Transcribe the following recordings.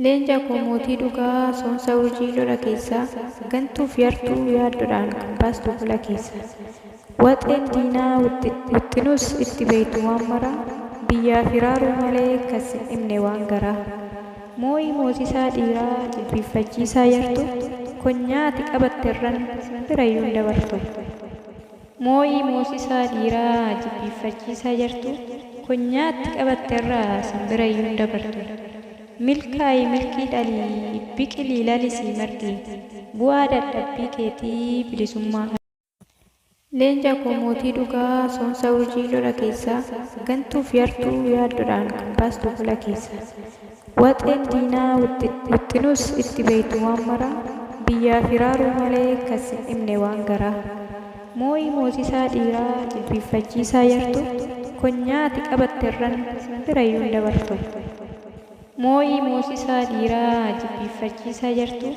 Leenca koo mootii dhugaa soomsa urjii lola keessa gantuuf yartuu yaaddoodhaan kan baastu fuula keessa. Waxeen diinaa wixxinuus itti beektu waan maraa biyyaa firaaruu malee kas hin dhimne waan garaa. Moo'ii moosisaa dhiiraa jilbiiffachiisaa yartu konyaati qabatteerran birayyuu hin dabartu. Moo'ii moosisaa dhiiraa jilbiiffachiisaa yartu konyaatti qabatteerraa simbirayyuu hin dabartu. Milkaa'ii milkii dhalii biqilii lalisii margi bu'aa dadhabbii keetii bilisummaa. Leenca koo mootii dhugaa soomsa urjii lola keessa gantuuf yartuu yaaddoodhaan kan baastu fuula keessa. Waxeen diinaa wixxinuus itti beektu waan maraa biyyaa firaaruu malee kas hin dhimne waan garaa. Moo'ii moosisaa dhiiraa jilbiiffachiisaa yartu konyaati qabatteerran birayyuu hin dabartu. Moo'ii moosisaa dhiiraa jilbiiffachiisaa yartu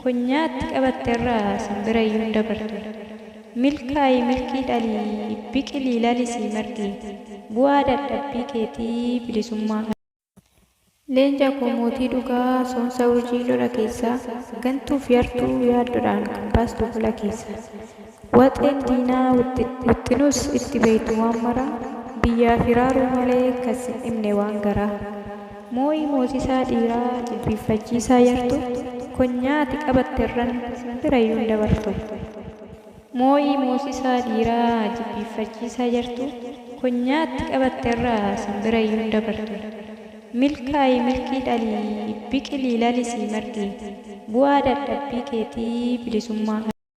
konyaatti qabatteerraa simbirayyuu hin dabartu. Milkaa'ii milkii dhalii biqilii lalisii margi bu'aa dadhabbii keetii bilisummaa. Leenca koo mootii dhugaa soomsa urjii lola keessa gantuuf yartuu yaaddoodhaan kan baastu fuula keessa. Waxeen diinaa wixxinuus itti beektu waan maraa biyyaa firaaruu malee kas hin dhimne waan garaa. Moo'ii moosisaa dhiiraa jilbiiffachiisaa yartu konyaati qabatteerran birayyuu hin dabartu. Moo'ii moosisaa dhiiraa jilbiiffachiisaa yartu konyaatti qabatteerraa simbirayyuu hin dabartu. Milkaa'ii milkii dhalii biqilii lalisii margi bu'aa dadhabbii keetii bilisummaa.